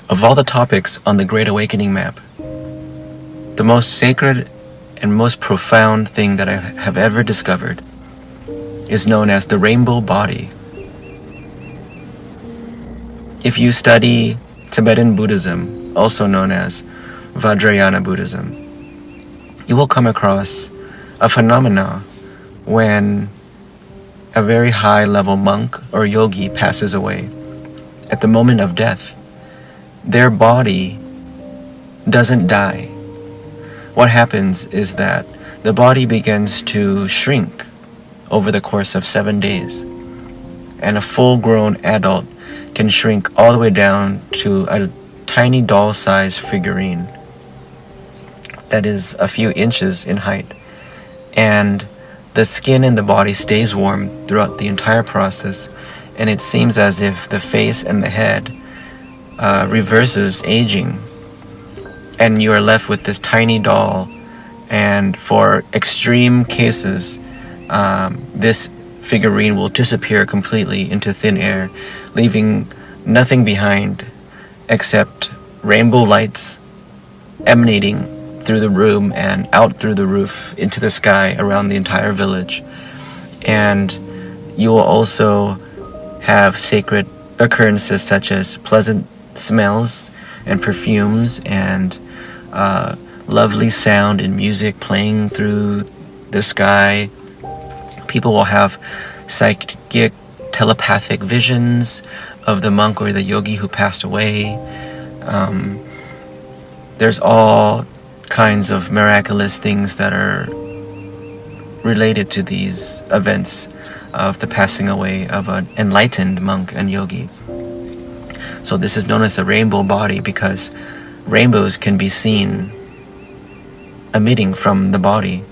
Of all the topics on the Great Awakening map, the most sacred and most profound thing that I have ever discovered is known as the rainbow body. If you study Tibetan Buddhism, also known as Vajrayana Buddhism, you will come across a phenomena when a very high-level monk or yogi passes away. At the moment of death, their body doesn't die. What happens is that the body begins to shrink over the course of 7 days, and a full-grown adult can shrink all the way down to a tiny doll-sized figurine that is a few inches in height, and the skin in the body stays warm throughout the entire process, and it seems as if the face and the head reverses aging, and you are left with this tiny doll. And for extreme cases, this figurine will disappear completely into thin air, leaving nothing behind except rainbow lights emanating through the room and out through the roof into the sky around the entire village. And you will also have sacred occurrences such as pleasant smells and perfumes and lovely sound and music playing through the sky. People will have psychic telepathic visions of the monk or the yogi who passed away. There's all kinds of miraculous things that are related to these events of the passing away of an enlightened monk and yogi. So this is known as a rainbow body because rainbows can be seen emitting from the body,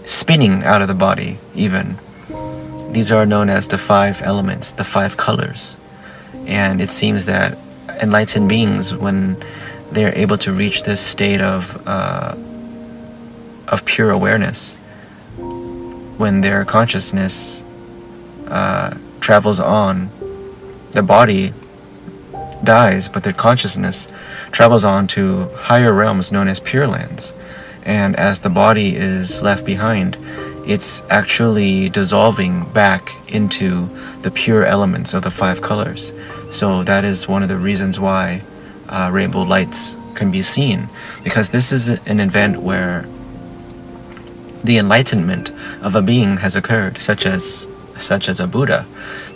spinning out of the body even. These are known as the 5 elements, the 5 colors. And it seems that enlightened beings, when they're able to reach this state of pure awareness, when their consciousness travels on, the body dies, but their consciousness travels on to higher realms known as Pure Lands. And as the body is left behind, it's actually dissolving back into the pure elements of the 5 colors. So that is one of the reasons why rainbow lights can be seen, because this is an event where the enlightenment of a being has occurred, such as a Buddha.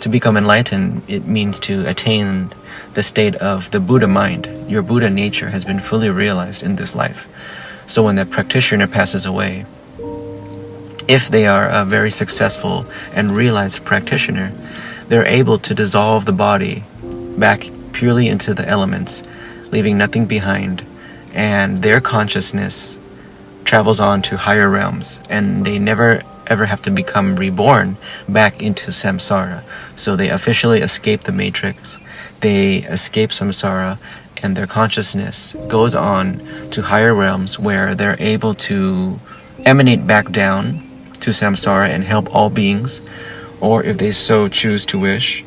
To become enlightened, it means to attain the state of the Buddha mind. Your Buddha nature has been fully realized in this life. So when the practitioner passes away, if they are a very successful and realized practitioner, they're able to dissolve the body back purely into the elements, leaving nothing behind, and their consciousness travels on to higher realms, and they never ever have to become reborn back into samsara. So they officially escape the matrix, they escape samsara, and their consciousness goes on to higher realms where they're able to emanate back down to samsara and help all beings, or if they so choose to wish,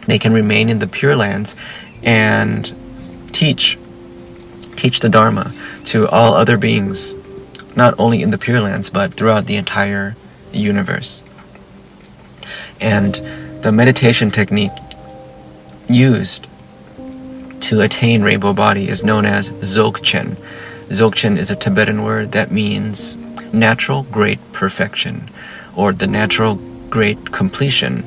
they can remain in the Pure Lands and teach the Dharma to all other beings, not only in the Pure Lands, but throughout the entire universe. And the meditation technique used to attain rainbow body is known as Dzogchen. Dzogchen is a Tibetan word that means natural great perfection, or the natural great completion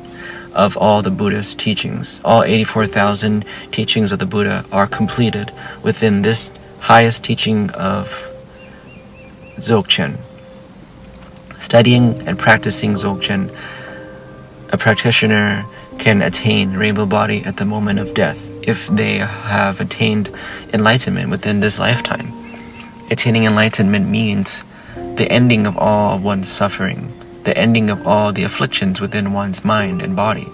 of all the Buddhist teachings. All 84,000 teachings of the Buddha are completed within this highest teaching of Dzogchen. Studying and practicing Dzogchen, a practitioner can attain rainbow body at the moment of death if they have attained enlightenment within this lifetime. Attaining enlightenment means the ending of all one's suffering, the ending of all the afflictions within one's mind and body.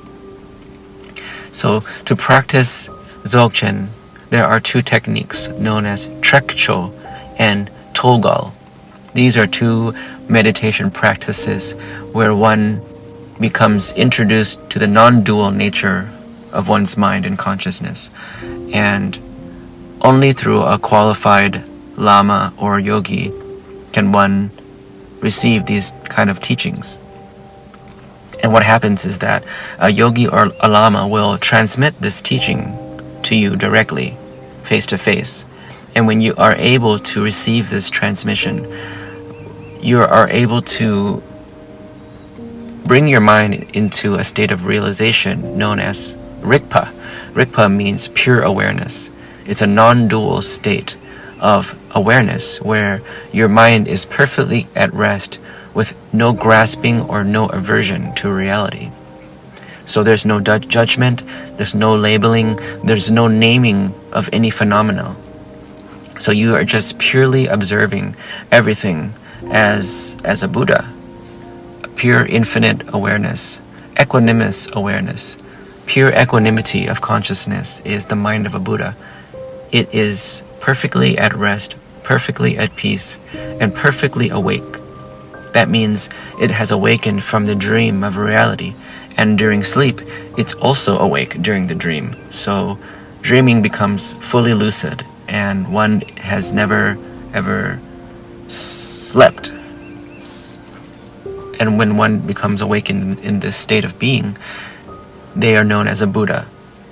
So to practice Dzogchen, there are 2 techniques known as trekchö and tögal. These are 2 meditation practices where one becomes introduced to the non-dual nature of one's mind and consciousness. And Only through a qualified lama or yogi can one receive these kind of teachings. And what happens is that a yogi or a lama will transmit this teaching to you directly, face to face. And when you are able to receive this transmission, you are able to bring your mind into a state of realization known as rikpa. Rikpa means pure awareness. It's a non-dual state of awareness where your mind is perfectly at rest with no grasping or no aversion to reality. So there's no judgment, there's no labeling, there's no naming of any phenomena. So you are just purely observing everything as a Buddha. Pure infinite awareness, equanimous awareness. Pure equanimity of consciousness is the mind of a Buddha. It is perfectly at rest, perfectly at peace, and perfectly awake. That means it has awakened from the dream of reality, and during sleep, it's also awake during the dream. So dreaming becomes fully lucid, and one has never ever slept. And when one becomes awakened in this state of being, they are known as a Buddha.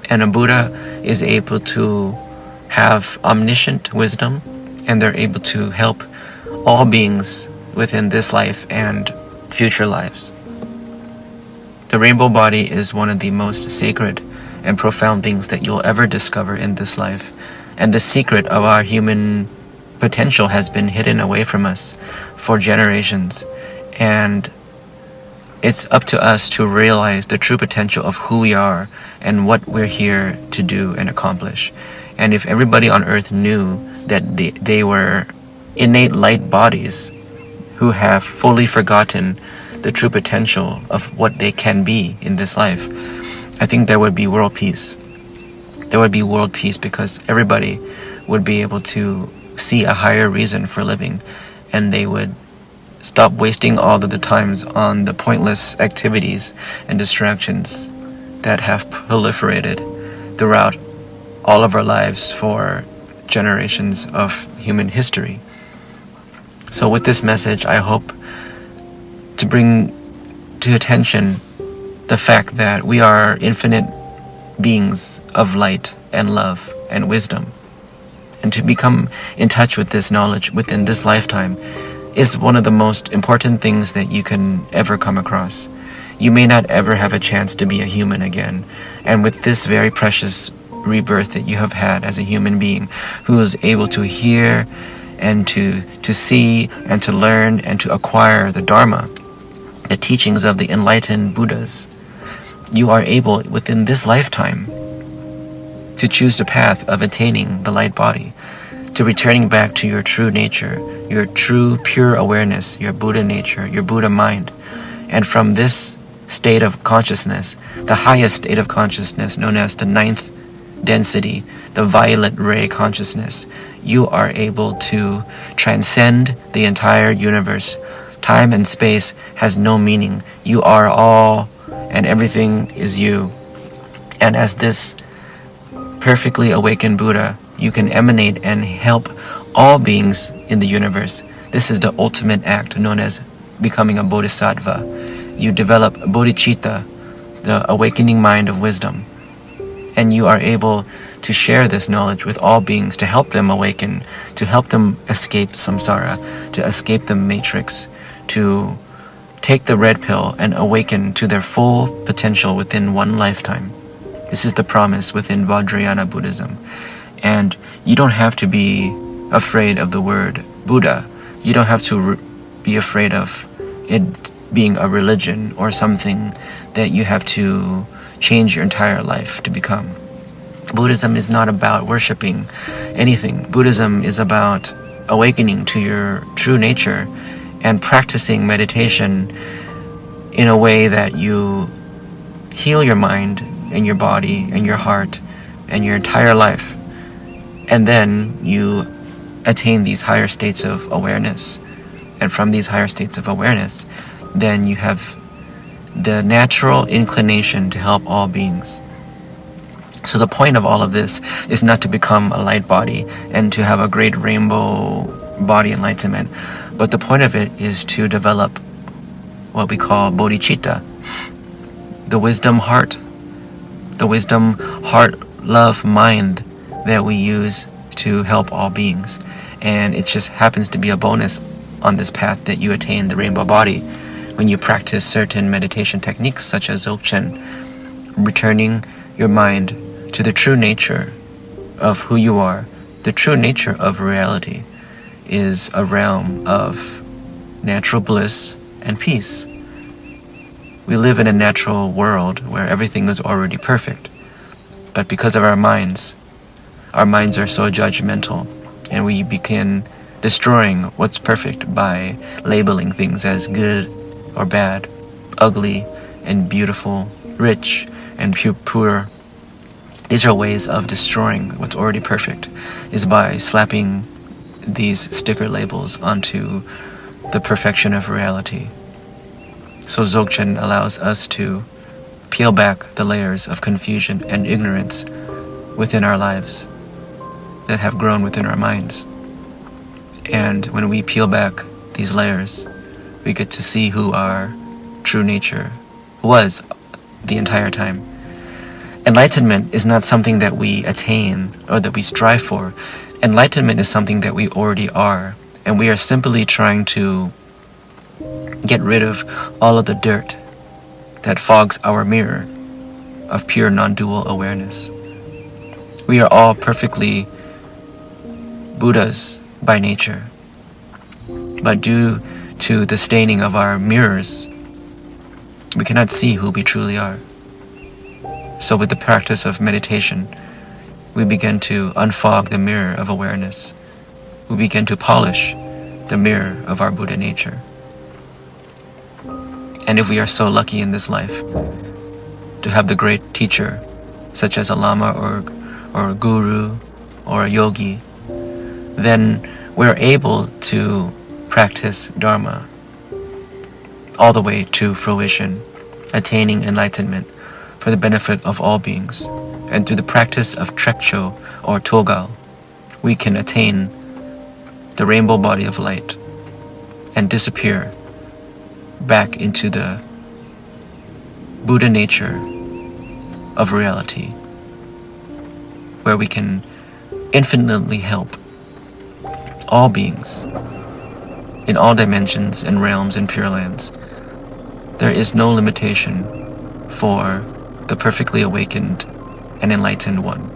And a Buddha is able to have omniscient wisdom, and they're able to help all beings within this life and future lives. The rainbow body is one of the most sacred and profound things that you'll ever discover in this life. And the secret of our human potential has been hidden away from us for generations. And it's up to us to realize the true potential of who we are and what we're here to do and accomplish. And if everybody on earth knew that they were innate light bodies who have fully forgotten the true potential of what they can be in this life, I think there would be world peace. There would be world peace because everybody would be able to see a higher reason for living, and they would stop wasting all of the times on the pointless activities and distractions that have proliferated throughout all of our lives for generations of human history. So with this message, I hope to bring to attention the fact that we are infinite beings of light and love and wisdom. And to become in touch with this knowledge within this lifetime is one of the most important things that you can ever come across. You may not ever have a chance to be a human again. And with this very precious rebirth that you have had as a human being who is able to hear and to see and to learn and to acquire the Dharma, the teachings of the enlightened Buddhas, you are able within this lifetime to choose the path of attaining the light body, to returning back to your true nature, your true pure awareness, your Buddha nature, your Buddha mind. And from this state of consciousness, the highest state of consciousness known as the ninth density, the violet ray consciousness, you are able to transcend the entire universe. Time and space has no meaning. You are all, and everything is you. And as this perfectly awakened Buddha, you can emanate and help all beings in the universe. This is the ultimate act known as becoming a bodhisattva. You develop bodhicitta, the awakening mind of wisdom. And you are able to share this knowledge with all beings to help them awaken, to help them escape samsara, to escape the matrix, to take the red pill and awaken to their full potential within one lifetime. This is the promise within Vajrayana Buddhism. And you don't have to be afraid of the word Buddha. You don't have to be afraid of it being a religion or something that you have to change your entire life to become. Buddhism is not about worshiping anything. Buddhism is about awakening to your true nature and practicing meditation in a way that you heal your mind and your body and your heart and your entire life. And then you attain these higher states of awareness. And from these higher states of awareness, then you have the natural inclination to help all beings. So the point of all of this is not to become a light body and to have a great rainbow body enlightenment, but the point of it is to develop what we call bodhicitta, the wisdom heart, love, mind that we use to help all beings. And it just happens to be a bonus on this path that you attain the rainbow body when you practice certain meditation techniques such as Dzogchen, returning your mind to the true nature of who you are. The true nature of reality is a realm of natural bliss and peace. We live in a natural world where everything is already perfect. But because of our minds are so judgmental, and we begin destroying what's perfect by labeling things as good or bad, ugly and beautiful, rich and poor. These are ways of destroying what's already perfect, is by slapping these sticker labels onto the perfection of reality. So Dzogchen allows us to peel back the layers of confusion and ignorance within our lives that have grown within our minds. And when we peel back these layers, we get to see who our true nature was the entire time. Enlightenment is not something that we attain or that we strive for. Enlightenment is something that we already are, and we are simply trying to get rid of all of the dirt that fogs our mirror of pure non-dual awareness. We are all perfectly Buddhas by nature, but due to the staining of our mirrors, we cannot see who we truly are. So with the practice of meditation, we begin to unfog the mirror of awareness. We begin to polish the mirror of our Buddha nature. And if we are so lucky in this life to have the great teacher, such as a lama or a guru or a yogi, then we're able to practice Dharma all the way to fruition, attaining enlightenment for the benefit of all beings. And through the practice of trekchö or tögal, we can attain the rainbow body of light and disappear back into the Buddha nature of reality, where we can infinitely help all beings in all dimensions and realms and pure lands. There is no limitation for the perfectly awakened and enlightened one.